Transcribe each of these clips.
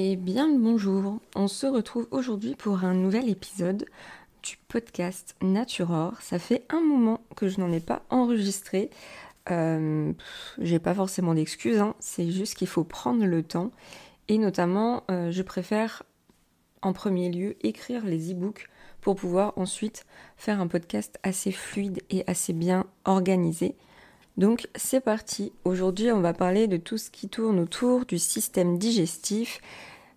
Eh bien le bonjour, on se retrouve aujourd'hui pour un nouvel épisode du podcast Naturor. Ça fait un moment que je n'en ai pas enregistré. J'ai pas forcément d'excuses, c'est juste qu'il faut prendre le temps. Et notamment, je préfère en premier lieu écrire les e-books pour pouvoir ensuite faire un podcast assez fluide et assez bien organisé. Donc c'est parti, aujourd'hui on va parler de tout ce qui tourne autour du système digestif,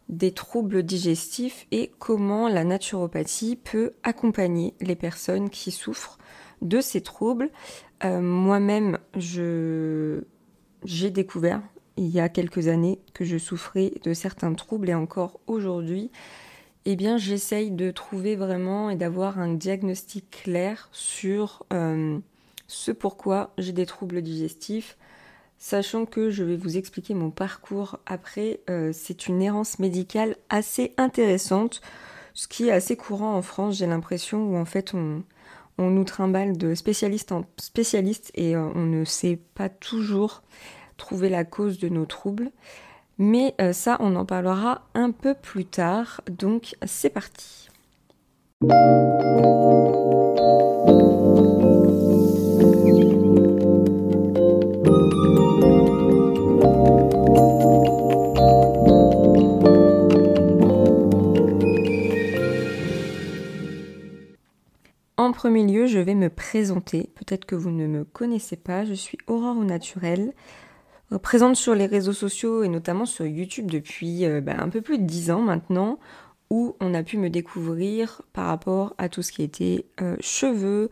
des troubles digestifs et comment la naturopathie peut accompagner les personnes qui souffrent de ces troubles. Moi-même, j'ai découvert il y a quelques années que je souffrais de certains troubles et encore aujourd'hui, j'essaye de trouver vraiment et d'avoir un diagnostic clair sur ce pourquoi j'ai des troubles digestifs, sachant que je vais vous expliquer mon parcours après. C'est une errance médicale assez intéressante, ce qui est assez courant en France, j'ai l'impression, où en fait on nous trimballe de spécialiste en spécialiste et on ne sait pas toujours trouver la cause de nos troubles. Mais ça, on en parlera un peu plus tard, donc c'est parti. En premier lieu, je vais me présenter. Peut-être que vous ne me connaissez pas, je suis Aurore au naturel, présente sur les réseaux sociaux et notamment sur YouTube depuis un peu plus de 10 ans maintenant, où on a pu me découvrir par rapport à tout ce qui était cheveux,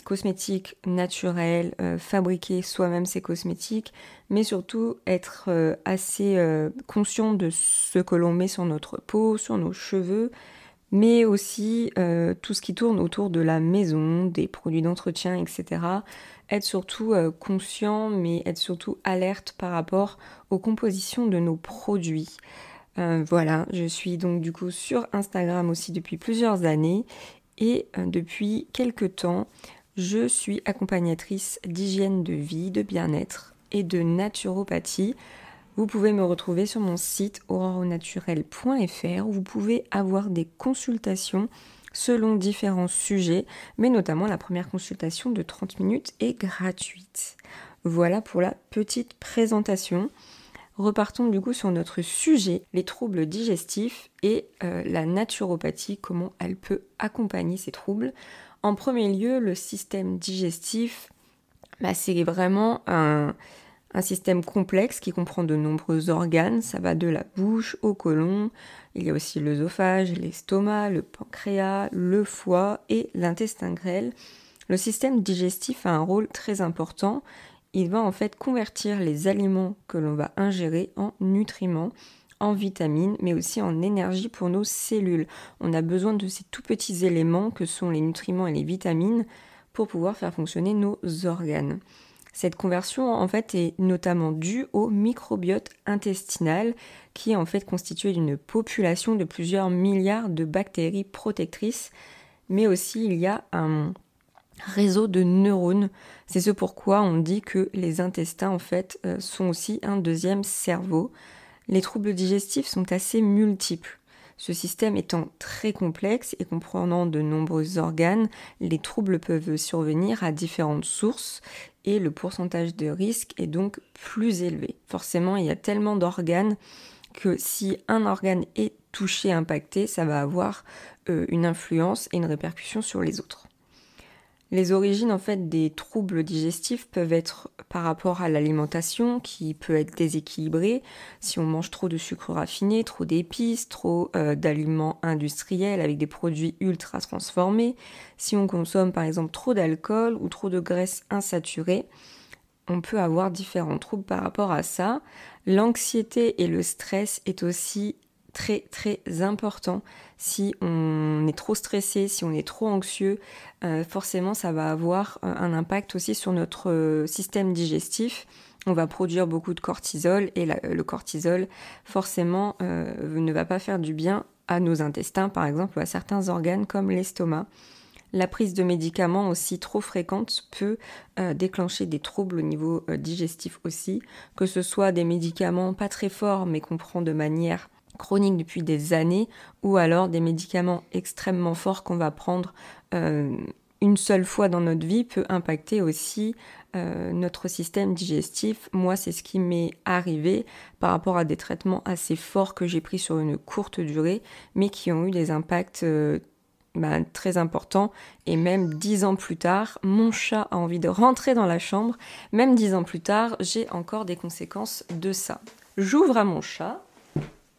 cosmétiques naturels, fabriquer soi-même ses cosmétiques, mais surtout être assez conscient de ce que l'on met sur notre peau, sur nos cheveux, mais aussi tout ce qui tourne autour de la maison, des produits d'entretien, etc. Être surtout conscient, mais être surtout alerte par rapport aux compositions de nos produits. Voilà, je suis donc du coup sur Instagram aussi depuis plusieurs années et depuis quelques temps, je suis accompagnatrice d'hygiène de vie, de bien-être et de naturopathie. Vous pouvez me retrouver sur mon site auroreaunaturel.fr où vous pouvez avoir des consultations selon différents sujets, mais notamment la première consultation de 30 minutes est gratuite. Voilà pour la petite présentation. Repartons du coup sur notre sujet, les troubles digestifs et la naturopathie, comment elle peut accompagner ces troubles. En premier lieu, le système digestif, c'est vraiment un système complexe qui comprend de nombreux organes. Ça va de la bouche au côlon. Il y a aussi l'œsophage, l'estomac, le pancréas, le foie et l'intestin grêle. Le système digestif a un rôle très important. Il va en fait convertir les aliments que l'on va ingérer en nutriments, en vitamines, mais aussi en énergie pour nos cellules. On a besoin de ces tout petits éléments que sont les nutriments et les vitamines pour pouvoir faire fonctionner nos organes. Cette conversion en fait est notamment due au microbiote intestinal qui est en fait constitué d'une population de plusieurs milliards de bactéries protectrices, mais aussi il y a un réseau de neurones. C'est ce pourquoi on dit que les intestins en fait sont aussi un deuxième cerveau. Les troubles digestifs sont assez multiples. Ce système étant très complexe et comprenant de nombreux organes, les troubles peuvent survenir à différentes sources et le pourcentage de risque est donc plus élevé. Forcément, il y a tellement d'organes que si un organe est touché, impacté, ça va avoir une influence et une répercussion sur les autres. Les origines en fait des troubles digestifs peuvent être par rapport à l'alimentation qui peut être déséquilibrée. Si on mange trop de sucre raffiné, trop d'épices, trop d'aliments industriels avec des produits ultra transformés, si on consomme par exemple trop d'alcool ou trop de graisses insaturées, on peut avoir différents troubles par rapport à ça. L'anxiété et le stress est aussi très très important. Si on est trop stressé, si on est trop anxieux, forcément ça va avoir un impact aussi sur notre système digestif. On va produire beaucoup de cortisol et le cortisol forcément ne va pas faire du bien à nos intestins par exemple ou à certains organes comme l'estomac. La prise de médicaments aussi trop fréquente peut déclencher des troubles au niveau digestif aussi, que ce soit des médicaments pas très forts mais qu'on prend de manière chronique depuis des années, ou alors des médicaments extrêmement forts qu'on va prendre une seule fois dans notre vie peut impacter aussi notre système digestif. Moi, c'est ce qui m'est arrivé par rapport à des traitements assez forts que j'ai pris sur une courte durée, mais qui ont eu des impacts très importants. Et même 10 ans plus tard, mon chat a envie de rentrer dans la chambre. Même 10 ans plus tard, j'ai encore des conséquences de ça. J'ouvre à mon chat.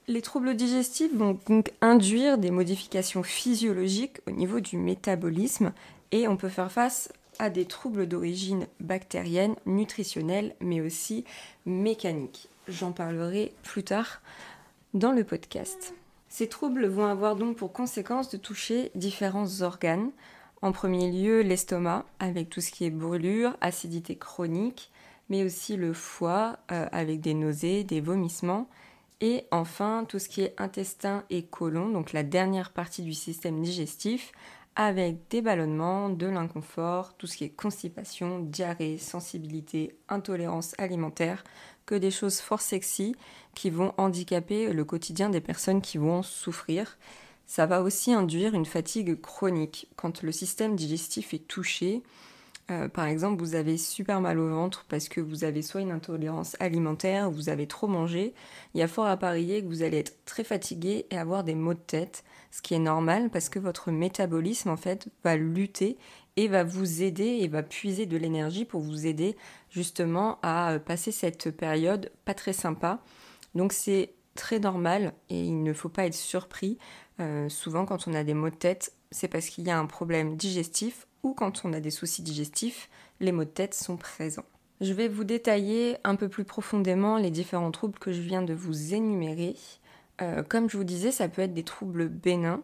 Les troubles digestifs vont donc induire des modifications physiologiques au niveau du métabolisme et on peut faire face à des troubles d'origine bactérienne, nutritionnelle, mais aussi mécanique. J'en parlerai plus tard dans le podcast. Ces troubles vont avoir donc pour conséquence de toucher différents organes. En premier lieu, l'estomac, avec tout ce qui est brûlure, acidité chronique, mais aussi le foie, avec des nausées, des vomissements. Et enfin, tout ce qui est intestin et côlon, donc la dernière partie du système digestif, avec des ballonnements, de l'inconfort, tout ce qui est constipation, diarrhée, sensibilité, intolérance alimentaire, que des choses fort sexy qui vont handicaper le quotidien des personnes qui vont en souffrir. Ça va aussi induire une fatigue chronique. Quand le système digestif est touché, par exemple, vous avez super mal au ventre parce que vous avez soit une intolérance alimentaire ou vous avez trop mangé, il y a fort à parier que vous allez être très fatigué et avoir des maux de tête, ce qui est normal parce que votre métabolisme en fait va lutter et va vous aider et va puiser de l'énergie pour vous aider justement à passer cette période pas très sympa. Donc c'est très normal et il ne faut pas être surpris. Souvent quand on a des maux de tête, c'est parce qu'il y a un problème digestif ou quand on a des soucis digestifs, les maux de tête sont présents. Je vais vous détailler un peu plus profondément les différents troubles que je viens de vous énumérer. Comme je vous disais, ça peut être des troubles bénins,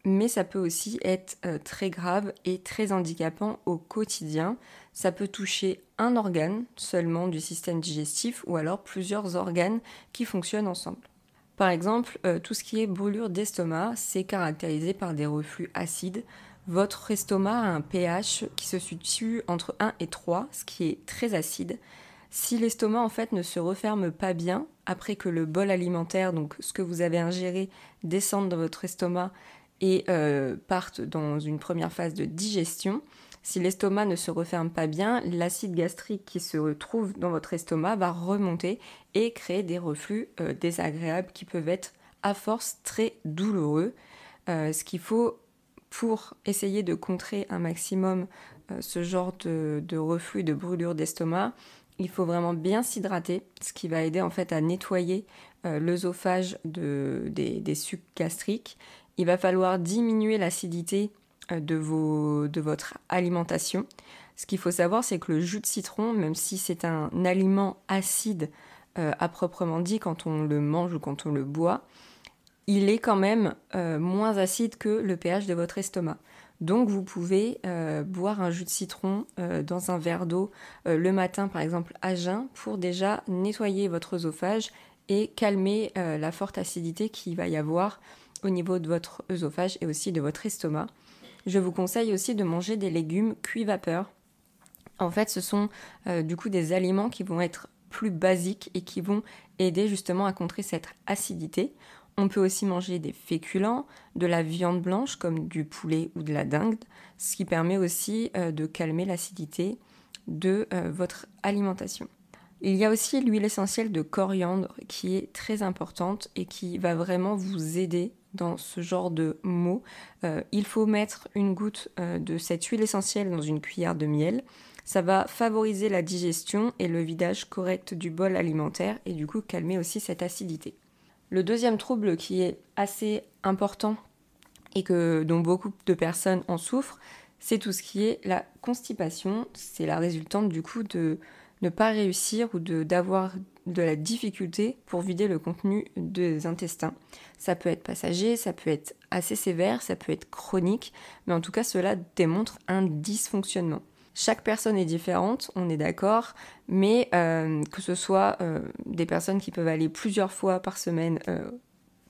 mais ça peut aussi être très grave et très handicapant au quotidien. Ça peut toucher un organe seulement du système digestif ou alors plusieurs organes qui fonctionnent ensemble. Par exemple, tout ce qui est brûlure d'estomac, c'est caractérisé par des reflux acides. Votre estomac a un pH qui se situe entre 1 et 3, ce qui est très acide. Si l'estomac en fait ne se referme pas bien, après que le bol alimentaire, donc ce que vous avez ingéré, descende dans votre estomac et parte dans une première phase de digestion, si l'estomac ne se referme pas bien, l'acide gastrique qui se retrouve dans votre estomac va remonter et créer des reflux désagréables qui peuvent être à force très douloureux. Ce qu'il faut pour essayer de contrer un maximum ce genre de reflux, de brûlure d'estomac, il faut vraiment bien s'hydrater, ce qui va aider en fait à nettoyer l'œsophage des sucs gastriques. Il va falloir diminuer l'acidité de votre alimentation. Ce qu'il faut savoir, c'est que le jus de citron, même si c'est un aliment acide à proprement dit quand on le mange ou quand on le boit, il est quand même moins acide que le pH de votre estomac. Donc vous pouvez boire un jus de citron dans un verre d'eau le matin par exemple à jeun pour déjà nettoyer votre œsophage et calmer la forte acidité qu'il va y avoir au niveau de votre œsophage et aussi de votre estomac. Je vous conseille aussi de manger des légumes cuits vapeur. En fait, ce sont du coup des aliments qui vont être plus basiques et qui vont aider justement à contrer cette acidité. On peut aussi manger des féculents, de la viande blanche comme du poulet ou de la dinde, ce qui permet aussi de calmer l'acidité de votre alimentation. Il y a aussi l'huile essentielle de coriandre qui est très importante et qui va vraiment vous aider dans ce genre de maux. Il faut mettre une goutte de cette huile essentielle dans une cuillère de miel. Ça va favoriser la digestion et le vidage correct du bol alimentaire et du coup calmer aussi cette acidité. Le deuxième trouble qui est assez important et dont beaucoup de personnes en souffrent, c'est tout ce qui est la constipation. C'est la résultante du coup de ne pas réussir ou d'avoir de la difficulté pour vider le contenu des intestins. Ça peut être passager, ça peut être assez sévère, ça peut être chronique, mais en tout cas cela démontre un dysfonctionnement. Chaque personne est différente, on est d'accord, mais que ce soit des personnes qui peuvent aller plusieurs fois par semaine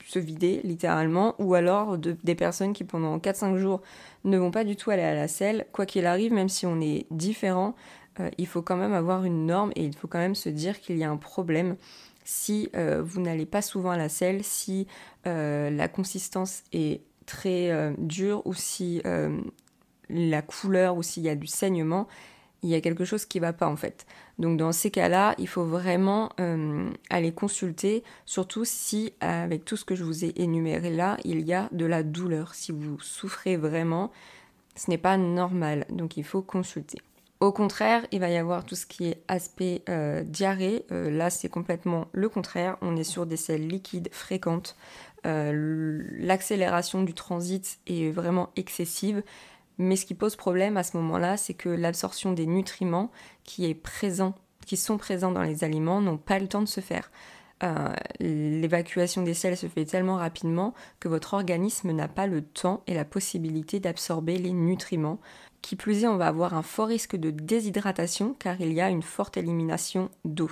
se vider littéralement, ou alors des personnes qui pendant 4-5 jours ne vont pas du tout aller à la selle. Quoi qu'il arrive, même si on est différent, il faut quand même avoir une norme et il faut quand même se dire qu'il y a un problème si vous n'allez pas souvent à la selle, si la consistance est très dure ou si la couleur ou s'il y a du saignement, il y a quelque chose qui ne va pas en fait. Donc dans ces cas-là, il faut vraiment aller consulter, surtout si avec tout ce que je vous ai énuméré là, il y a de la douleur. Si vous souffrez vraiment, ce n'est pas normal, donc il faut consulter. Au contraire, il va y avoir tout ce qui est aspect diarrhée. Là, c'est complètement le contraire. On est sur des selles liquides fréquentes. L'accélération du transit est vraiment excessive. Mais ce qui pose problème à ce moment-là, c'est que l'absorption des nutriments qui sont présents dans les aliments n'ont pas le temps de se faire. L'évacuation des selles se fait tellement rapidement que votre organisme n'a pas le temps et la possibilité d'absorber les nutriments. Qui plus est, on va avoir un fort risque de déshydratation car il y a une forte élimination d'eau.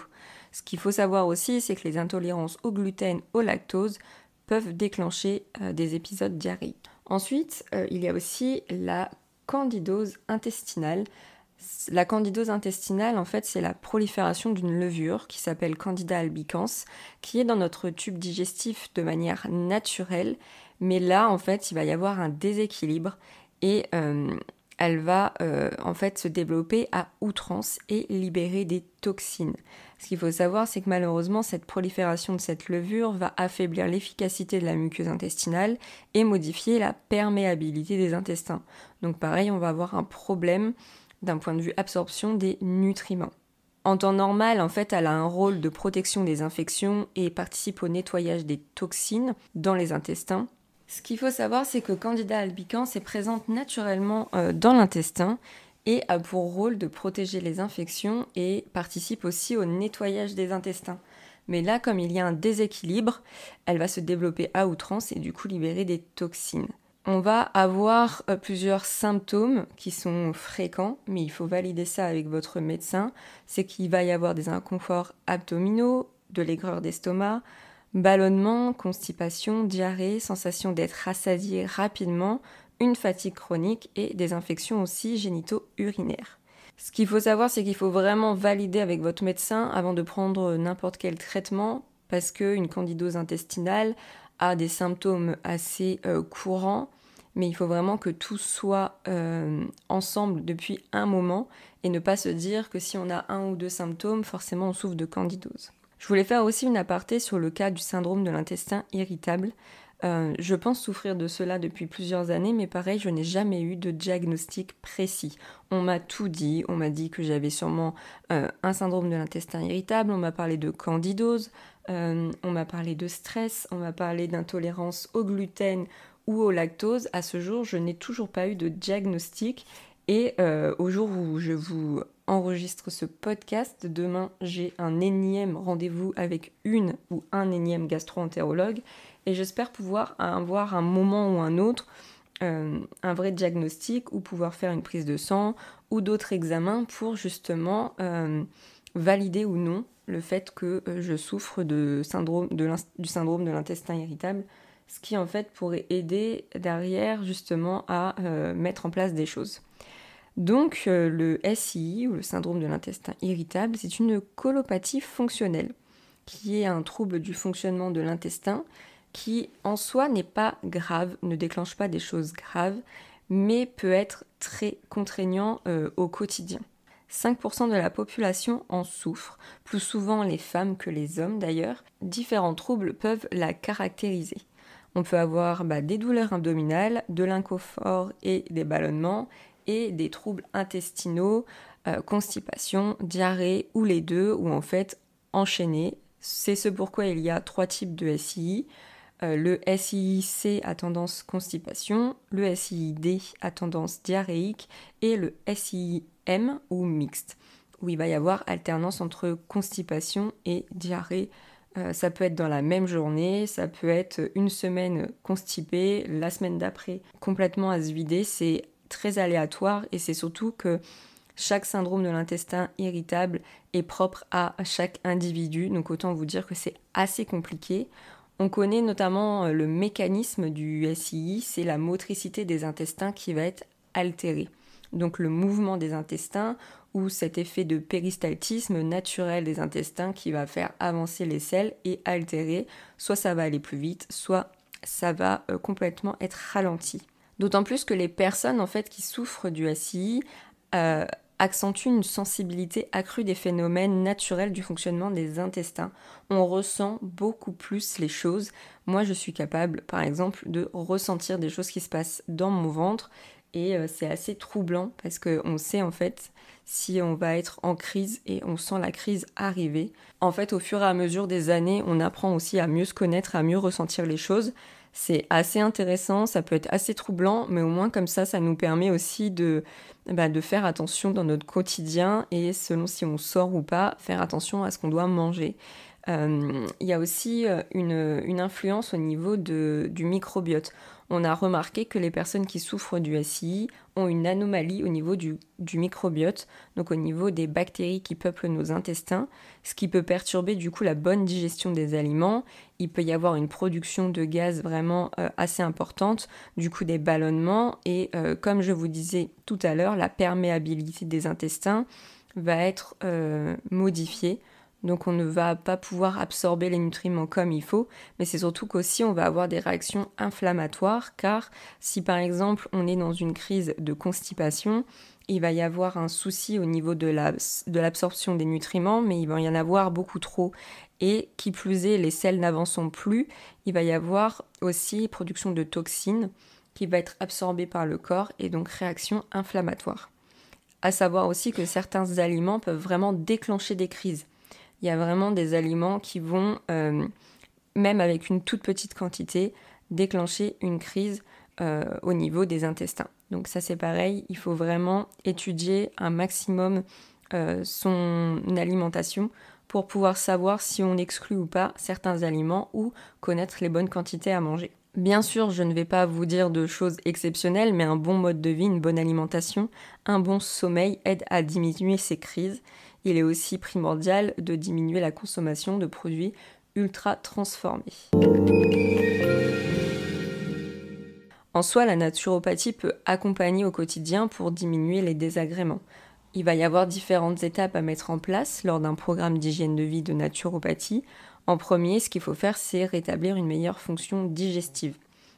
Ce qu'il faut savoir aussi, c'est que les intolérances au gluten, au lactose peuvent déclencher des épisodes diarrhéiques. Ensuite, il y a aussi la candidose intestinale. La candidose intestinale, en fait, c'est la prolifération d'une levure qui s'appelle Candida albicans, qui est dans notre tube digestif de manière naturelle. Mais là, en fait, il va y avoir un déséquilibre et elle va en fait se développer à outrance et libérer des toxines. Ce qu'il faut savoir, c'est que malheureusement, cette prolifération de cette levure va affaiblir l'efficacité de la muqueuse intestinale et modifier la perméabilité des intestins. Donc pareil, on va avoir un problème d'un point de vue absorption des nutriments. En temps normal, en fait, elle a un rôle de protection des infections et participe au nettoyage des toxines dans les intestins. Ce qu'il faut savoir, c'est que Candida albicans est présente naturellement dans l'intestin et a pour rôle de protéger les infections et participe aussi au nettoyage des intestins. Mais là, comme il y a un déséquilibre, elle va se développer à outrance et du coup libérer des toxines. On va avoir plusieurs symptômes qui sont fréquents, mais il faut valider ça avec votre médecin. C'est qu'il va y avoir des inconforts abdominaux, de l'aigreur d'estomac, ballonnement, constipation, diarrhée, sensation d'être rassasié rapidement, une fatigue chronique et des infections aussi génito-urinaires. Ce qu'il faut savoir, c'est qu'il faut vraiment valider avec votre médecin avant de prendre n'importe quel traitement parce qu'une candidose intestinale a des symptômes assez courants, mais il faut vraiment que tout soit ensemble depuis un moment et ne pas se dire que si on a un ou deux symptômes, forcément on souffre de candidose. Je voulais faire aussi une aparté sur le cas du syndrome de l'intestin irritable. Je pense souffrir de cela depuis plusieurs années, mais pareil, je n'ai jamais eu de diagnostic précis. On m'a tout dit, on m'a dit que j'avais sûrement un syndrome de l'intestin irritable, on m'a parlé de candidose, on m'a parlé de stress, on m'a parlé d'intolérance au gluten ou au lactose. À ce jour, je n'ai toujours pas eu de diagnostic et au jour où je vous enregistre ce podcast, demain j'ai un énième rendez-vous avec une ou un énième gastro-entérologue et j'espère pouvoir avoir un moment ou un autre un vrai diagnostic ou pouvoir faire une prise de sang ou d'autres examens pour justement valider ou non le fait que je souffre du syndrome de l'intestin irritable, ce qui en fait pourrait aider derrière justement à mettre en place des choses. Donc le SII ou le syndrome de l'intestin irritable, c'est une colopathie fonctionnelle qui est un trouble du fonctionnement de l'intestin qui en soi n'est pas grave, ne déclenche pas des choses graves, mais peut être très contraignant au quotidien. 5% de la population en souffre, plus souvent les femmes que les hommes d'ailleurs. Différents troubles peuvent la caractériser. On peut avoir des douleurs abdominales, de l'inconfort et des ballonnements, et des troubles intestinaux, constipation, diarrhée ou les deux, ou en fait enchaînés. C'est ce pourquoi il y a 3 types de SII. Le SII-C à tendance constipation, le SII-D à tendance diarrhéique et le SII-M ou mixte, où il va y avoir alternance entre constipation et diarrhée. Ça peut être dans la même journée, ça peut être une semaine constipée, la semaine d'après complètement à se vider, c'est très aléatoire et c'est surtout que chaque syndrome de l'intestin irritable est propre à chaque individu, donc autant vous dire que c'est assez compliqué. On connaît notamment le mécanisme du SII, c'est la motricité des intestins qui va être altérée. Donc le mouvement des intestins ou cet effet de péristaltisme naturel des intestins qui va faire avancer les selles et altérer, soit ça va aller plus vite, soit ça va complètement être ralenti. D'autant plus que les personnes en fait qui souffrent du SII accentuent une sensibilité accrue des phénomènes naturels du fonctionnement des intestins. On ressent beaucoup plus les choses. Moi, je suis capable, par exemple, de ressentir des choses qui se passent dans mon ventre et c'est assez troublant parce qu'on sait en fait si on va être en crise et on sent la crise arriver. En fait, au fur et à mesure des années, on apprend aussi à mieux se connaître, à mieux ressentir les choses. C'est assez intéressant, ça peut être assez troublant, mais au moins comme ça nous permet aussi de faire attention dans notre quotidien et selon si on sort ou pas, faire attention à ce qu'on doit manger. Il y a aussi une influence au niveau du microbiote. On a remarqué que les personnes qui souffrent du SII ont une anomalie au niveau du microbiote, donc au niveau des bactéries qui peuplent nos intestins, ce qui peut perturber du coup la bonne digestion des aliments. Il peut y avoir une production de gaz vraiment assez importante, du coup des ballonnements et comme je vous disais tout à l'heure, la perméabilité des intestins va être modifiée. Donc on ne va pas pouvoir absorber les nutriments comme il faut, mais c'est surtout qu'aussi on va avoir des réactions inflammatoires, car si par exemple on est dans une crise de constipation, il va y avoir un souci au niveau de l'absorption des nutriments, mais il va y en avoir beaucoup trop. Et qui plus est, les selles n'avançant plus, il va y avoir aussi production de toxines qui va être absorbée par le corps et donc réaction inflammatoire. À savoir aussi que certains aliments peuvent vraiment déclencher des crises. Il y a vraiment des aliments qui vont, même avec une toute petite quantité, déclencher une crise au niveau des intestins. Donc ça c'est pareil, il faut vraiment étudier un maximum son alimentation pour pouvoir savoir si on exclut ou pas certains aliments ou connaître les bonnes quantités à manger. Bien sûr, je ne vais pas vous dire de choses exceptionnelles, mais un bon mode de vie, une bonne alimentation, un bon sommeil aide à diminuer ces crises. Il est aussi primordial de diminuer la consommation de produits ultra transformés. En soi, la naturopathie peut accompagner au quotidien pour diminuer les désagréments. Il va y avoir différentes étapes à mettre en place lors d'un programme d'hygiène de vie de naturopathie. En premier, ce qu'il faut faire, c'est rétablir une meilleure fonction digestive.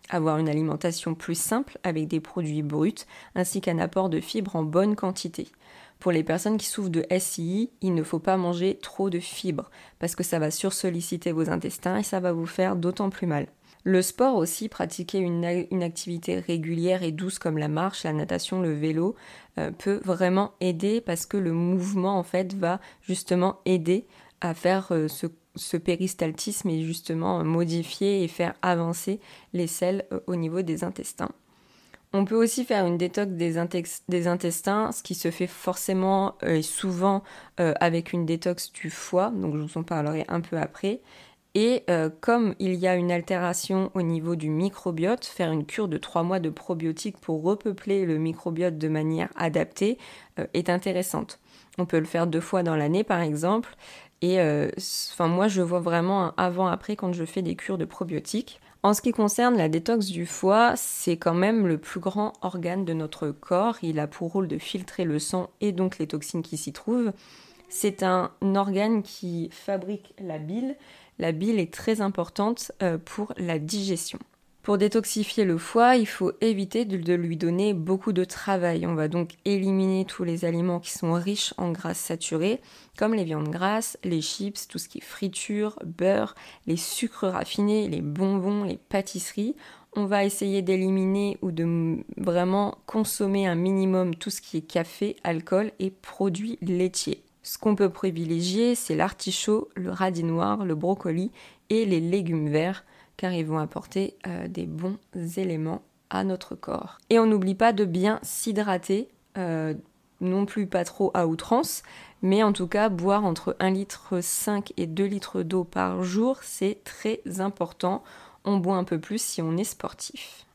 Avoir une alimentation plus simple avec des produits bruts ainsi qu'un apport de fibres en bonne quantité. Pour les personnes qui souffrent de SII, il ne faut pas manger trop de fibres parce que ça va sursolliciter vos intestins et ça va vous faire d'autant plus mal. Le sport aussi, pratiquer une activité régulière et douce comme la marche, la natation, le vélo peut vraiment aider parce que le mouvement en fait va justement aider à faire ce péristaltisme et justement modifier et faire avancer les selles au niveau des intestins. On peut aussi faire une détox des intestins, ce qui se fait forcément et souvent avec une détox du foie, donc je vous en parlerai un peu après. Et comme il y a une altération au niveau du microbiote, faire une cure de 3 mois de probiotiques pour repeupler le microbiote de manière adaptée est intéressante. On peut le faire 2 fois dans l'année par exemple. Et moi je vois vraiment un avant-après quand je fais des cures de probiotiques. En ce qui concerne la détox du foie, c'est quand même le plus grand organe de notre corps. Il a pour rôle de filtrer le sang et donc les toxines qui s'y trouvent. C'est un organe qui fabrique la bile. La bile est très importante pour la digestion. Pour détoxifier le foie, il faut éviter de lui donner beaucoup de travail. On va donc éliminer tous les aliments qui sont riches en graisses saturées, comme les viandes grasses, les chips, tout ce qui est friture, beurre, les sucres raffinés, les bonbons, les pâtisseries. On va essayer d'éliminer ou de vraiment consommer un minimum tout ce qui est café, alcool et produits laitiers. Ce qu'on peut privilégier, c'est l'artichaut, le radis noir, le brocoli et les légumes verts, car ils vont apporter des bons éléments à notre corps. Et on n'oublie pas de bien s'hydrater, non plus pas trop à outrance, mais en tout cas boire entre 1,5 litre et 2 litres d'eau par jour, c'est très important. On boit un peu plus si on est sportif.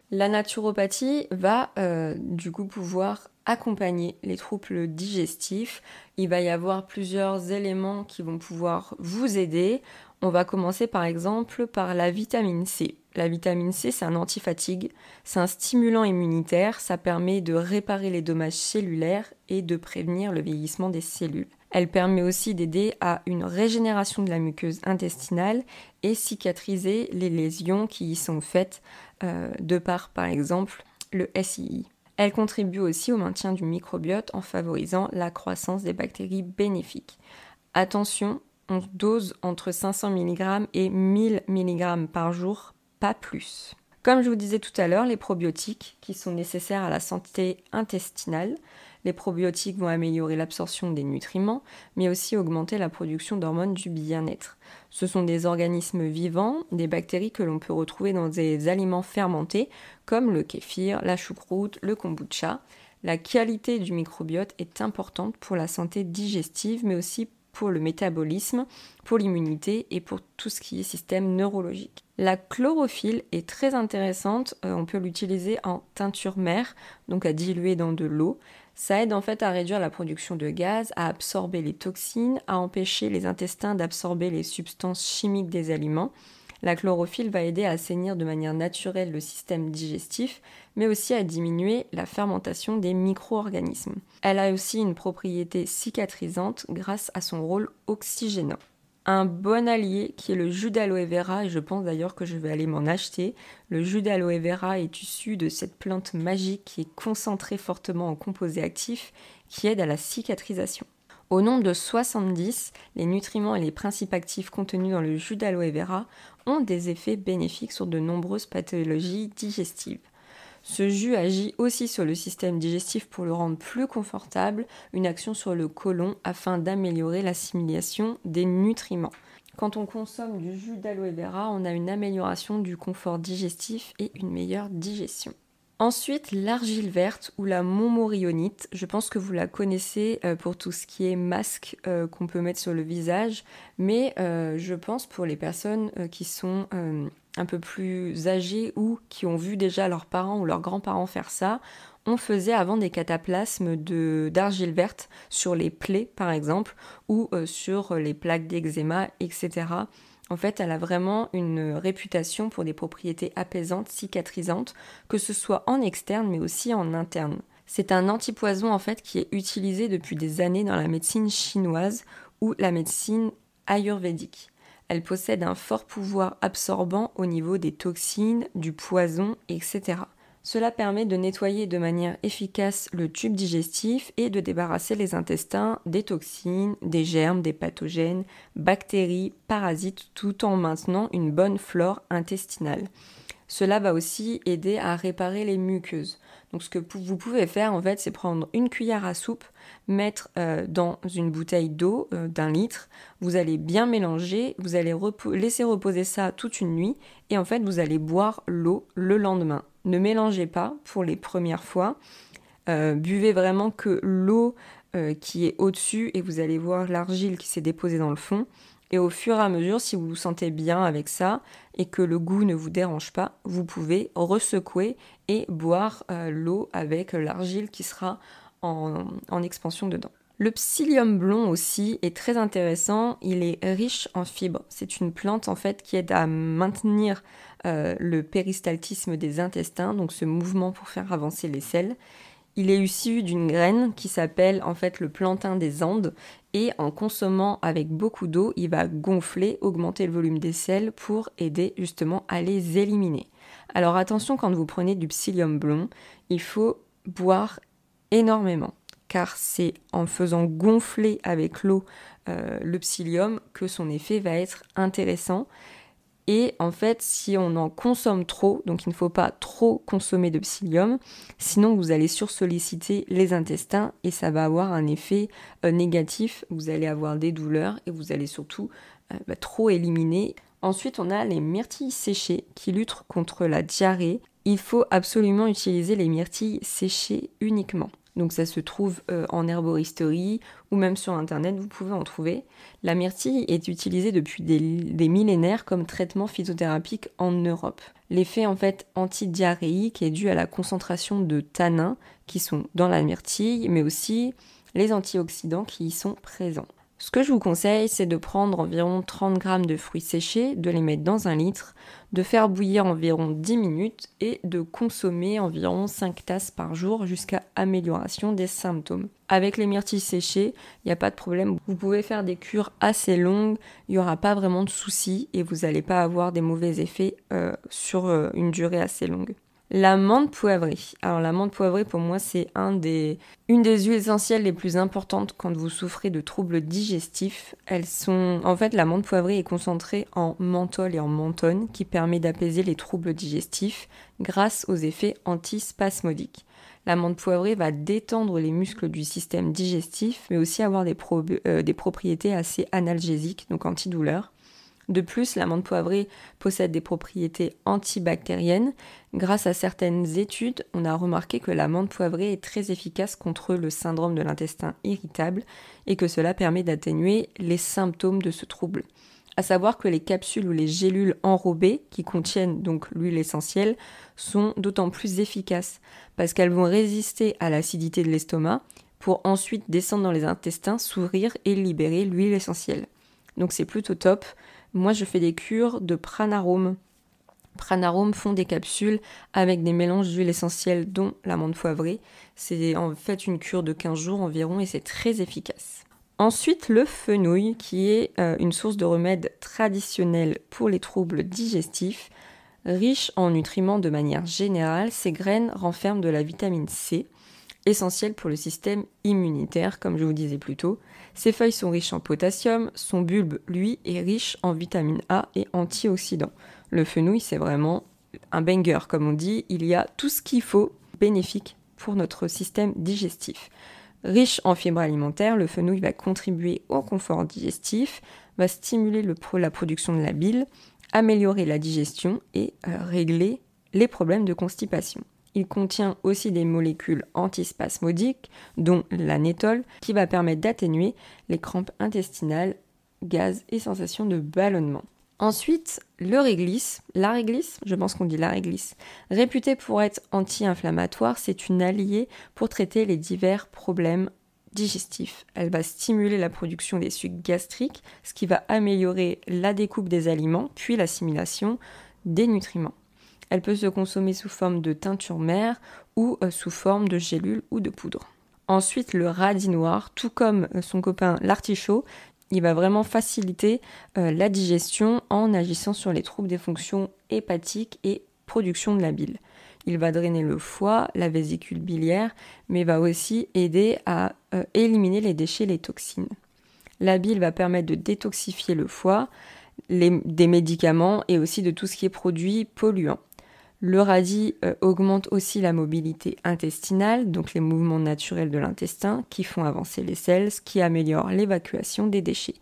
La naturopathie va du coup pouvoir accompagner les troubles digestifs. Il va y avoir plusieurs éléments qui vont pouvoir vous aider. On va commencer par exemple par la vitamine C. La vitamine C, c'est un antifatigue, c'est un stimulant immunitaire, ça permet de réparer les dommages cellulaires et de prévenir le vieillissement des cellules. Elle permet aussi d'aider à une régénération de la muqueuse intestinale et cicatriser les lésions qui y sont faites de par exemple, le SII. Elle contribue aussi au maintien du microbiote en favorisant la croissance des bactéries bénéfiques. Attention, on dose entre 500 mg et 1000 mg par jour, pas plus. Comme je vous disais tout à l'heure, les probiotiques qui sont nécessaires à la santé intestinale. Les probiotiques vont améliorer l'absorption des nutriments, mais aussi augmenter la production d'hormones du bien-être. Ce sont des organismes vivants, des bactéries que l'on peut retrouver dans des aliments fermentés, comme le kéfir, la choucroute, le kombucha. La qualité du microbiote est importante pour la santé digestive, mais aussi pour le métabolisme, pour l'immunité et pour tout ce qui est système neurologique. La chlorophylle est très intéressante, on peut l'utiliser en teinture mère, donc à diluer dans de l'eau. Ça aide en fait à réduire la production de gaz, à absorber les toxines, à empêcher les intestins d'absorber les substances chimiques des aliments. La chlorophylle va aider à assainir de manière naturelle le système digestif, mais aussi à diminuer la fermentation des micro-organismes. Elle a aussi une propriété cicatrisante grâce à son rôle oxygénant. Un bon allié qui est le jus d'aloe vera, et je pense d'ailleurs que je vais aller m'en acheter. Le jus d'aloe vera est issu de cette plante magique qui est concentrée fortement en composés actifs qui aident à la cicatrisation. Au nombre de 70, les nutriments et les principes actifs contenus dans le jus d'aloe vera ont des effets bénéfiques sur de nombreuses pathologies digestives. Ce jus agit aussi sur le système digestif pour le rendre plus confortable, une action sur le côlon afin d'améliorer l'assimilation des nutriments. Quand on consomme du jus d'aloe vera, on a une amélioration du confort digestif et une meilleure digestion. Ensuite, l'argile verte ou la montmorillonite, je pense que vous la connaissez pour tout ce qui est masque qu'on peut mettre sur le visage, mais je pense pour les personnes qui sont un peu plus âgées ou qui ont vu déjà leurs parents ou leurs grands-parents faire ça, on faisait avant des cataplasmes d'argile verte sur les plaies par exemple, ou sur les plaques d'eczéma, etc. En fait, elle a vraiment une réputation pour des propriétés apaisantes, cicatrisantes, que ce soit en externe mais aussi en interne. C'est un antipoison en fait qui est utilisé depuis des années dans la médecine chinoise ou la médecine ayurvédique. Elle possède un fort pouvoir absorbant au niveau des toxines, du poison, etc. Cela permet de nettoyer de manière efficace le tube digestif et de débarrasser les intestins des toxines, des germes, des pathogènes, bactéries, parasites, tout en maintenant une bonne flore intestinale. Cela va aussi aider à réparer les muqueuses. Donc ce que vous pouvez faire en fait, c'est prendre une cuillère à soupe, mettre dans une bouteille d'eau d'1 litre, vous allez bien mélanger, vous allez laisser reposer ça toute une nuit et en fait vous allez boire l'eau le lendemain. Ne mélangez pas pour les premières fois, buvez vraiment que l'eau qui est au-dessus et vous allez voir l'argile qui s'est déposée dans le fond. Et au fur et à mesure, si vous vous sentez bien avec ça et que le goût ne vous dérange pas, vous pouvez ressecouer et boire l'eau avec l'argile qui sera en expansion dedans. Le psyllium blond aussi est très intéressant, il est riche en fibres. C'est une plante en fait qui aide à maintenir le péristaltisme des intestins, donc ce mouvement pour faire avancer les selles. Il est issu d'une graine qui s'appelle en fait le plantain des Andes et en consommant avec beaucoup d'eau, il va gonfler, augmenter le volume des selles pour aider justement à les éliminer. Alors attention quand vous prenez du psyllium blond, il faut boire énormément car c'est en faisant gonfler avec l'eau le psyllium que son effet va être intéressant. Et en fait, si on en consomme trop, donc il ne faut pas trop consommer de psyllium, sinon vous allez sursolliciter les intestins et ça va avoir un effet négatif. Vous allez avoir des douleurs et vous allez surtout trop éliminer. Ensuite, on a les myrtilles séchées qui luttent contre la diarrhée. Il faut absolument utiliser les myrtilles séchées uniquement. Donc ça se trouve en herboristerie ou même sur internet, vous pouvez en trouver. La myrtille est utilisée depuis des millénaires comme traitement phytothérapique en Europe. L'effet en fait antidiarrhéique est dû à la concentration de tanins qui sont dans la myrtille, mais aussi les antioxydants qui y sont présents. Ce que je vous conseille, c'est de prendre environ 30 g de fruits séchés, de les mettre dans 1 litre, de faire bouillir environ 10 minutes et de consommer environ 5 tasses par jour jusqu'à amélioration des symptômes. Avec les myrtilles séchées, il n'y a pas de problème, vous pouvez faire des cures assez longues, il n'y aura pas vraiment de soucis et vous n'allez pas avoir des mauvais effets sur une durée assez longue. La menthe poivrée. Alors la menthe poivrée pour moi c'est une des huiles essentielles les plus importantes quand vous souffrez de troubles digestifs. La menthe poivrée est concentrée en menthol et en menthone qui permet d'apaiser les troubles digestifs grâce aux effets antispasmodiques. La menthe poivrée va détendre les muscles du système digestif mais aussi avoir des propriétés assez analgésiques, donc antidouleurs. De plus, la menthe poivrée possède des propriétés antibactériennes. Grâce à certaines études, on a remarqué que la menthe poivrée est très efficace contre le syndrome de l'intestin irritable et que cela permet d'atténuer les symptômes de ce trouble. À savoir que les capsules ou les gélules enrobées, qui contiennent donc l'huile essentielle, sont d'autant plus efficaces parce qu'elles vont résister à l'acidité de l'estomac pour ensuite descendre dans les intestins, s'ouvrir et libérer l'huile essentielle. Donc c'est plutôt top. Moi, je fais des cures de Pranarome. Pranarome font des capsules avec des mélanges d'huile essentielle, dont la menthe poivrée. C'est en fait une cure de 15 jours environ et c'est très efficace. Ensuite, le fenouil, qui est une source de remède traditionnelle pour les troubles digestifs. Riche en nutriments de manière générale, ces graines renferment de la vitamine C, essentielle pour le système immunitaire, comme je vous disais plus tôt. Ses feuilles sont riches en potassium, son bulbe, lui, est riche en vitamine A et antioxydants. Le fenouil, c'est vraiment un banger, comme on dit. Il y a tout ce qu'il faut bénéfique pour notre système digestif. Riche en fibres alimentaires, le fenouil va contribuer au confort digestif, va stimuler la production de la bile, améliorer la digestion et régler les problèmes de constipation. Il contient aussi des molécules antispasmodiques, dont l'anétol, qui va permettre d'atténuer les crampes intestinales, gaz et sensations de ballonnement. Ensuite, la réglisse, je pense qu'on dit la réglisse. Réputée pour être anti-inflammatoire, c'est une alliée pour traiter les divers problèmes digestifs. Elle va stimuler la production des sucs gastriques, ce qui va améliorer la découpe des aliments, puis l'assimilation des nutriments. Elle peut se consommer sous forme de teinture mère ou sous forme de gélules ou de poudre. Ensuite, le radis noir, tout comme son copain l'artichaut, il va vraiment faciliter la digestion en agissant sur les troubles des fonctions hépatiques et production de la bile. Il va drainer le foie, la vésicule biliaire, mais va aussi aider à éliminer les déchets, les toxines. La bile va permettre de détoxifier le foie, des médicaments et aussi de tout ce qui est produit polluant. Le radis augmente aussi la mobilité intestinale, donc les mouvements naturels de l'intestin qui font avancer les selles, ce qui améliore l'évacuation des déchets.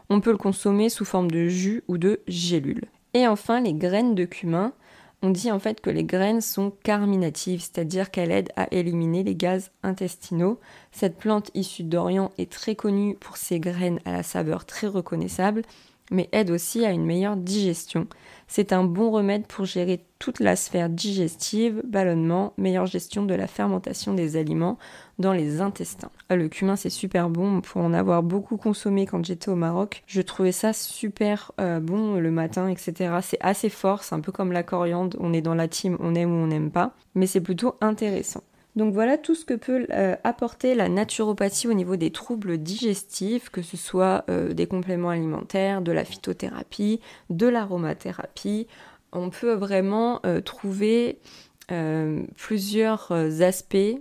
On peut le consommer sous forme de jus ou de gélules. Et enfin, les graines de cumin. On dit en fait que les graines sont carminatives, c'est-à-dire qu'elles aident à éliminer les gaz intestinaux. Cette plante issue d'Orient est très connue pour ses graines à la saveur très reconnaissable, mais aide aussi à une meilleure digestion. C'est un bon remède pour gérer toute la sphère digestive, ballonnement, meilleure gestion de la fermentation des aliments dans les intestins. Le cumin, c'est super bon, pour en avoir beaucoup consommé quand j'étais au Maroc. Je trouvais ça super bon le matin, etc. C'est assez fort, c'est un peu comme la coriandre, on est dans la team, on aime ou on n'aime pas, mais c'est plutôt intéressant. Donc voilà tout ce que peut apporter la naturopathie au niveau des troubles digestifs, que ce soit des compléments alimentaires, de la phytothérapie, de l'aromathérapie. On peut vraiment trouver plusieurs aspects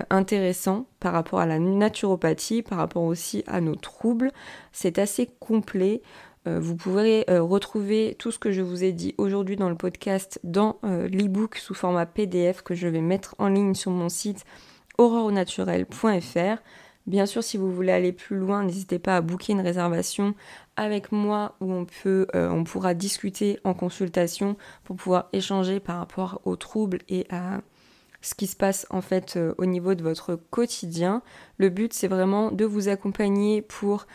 intéressants par rapport à la naturopathie, par rapport aussi à nos troubles. C'est assez complet. Vous pourrez retrouver tout ce que je vous ai dit aujourd'hui dans le podcast dans l'e-book sous format PDF que je vais mettre en ligne sur mon site auroreaunaturelle.fr. Bien sûr, si vous voulez aller plus loin, n'hésitez pas à booker une réservation avec moi où on pourra discuter en consultation pour pouvoir échanger par rapport aux troubles et à ce qui se passe en fait au niveau de votre quotidien. Le but, c'est vraiment de vous accompagner pour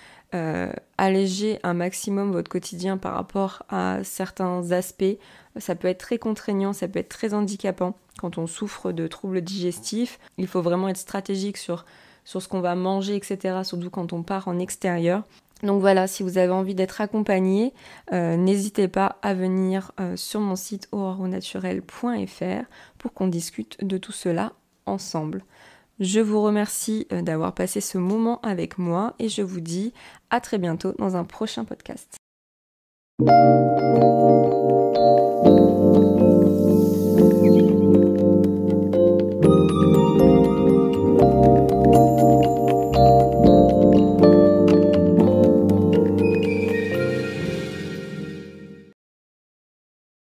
alléger un maximum votre quotidien par rapport à certains aspects. Ça peut être très contraignant, ça peut être très handicapant quand on souffre de troubles digestifs. Il faut vraiment être stratégique sur ce qu'on va manger, etc., surtout quand on part en extérieur. Donc voilà, si vous avez envie d'être accompagné, n'hésitez pas à venir sur mon site auroreaunaturel.fr pour qu'on discute de tout cela ensemble. Je vous remercie d'avoir passé ce moment avec moi et je vous dis à très bientôt dans un prochain podcast.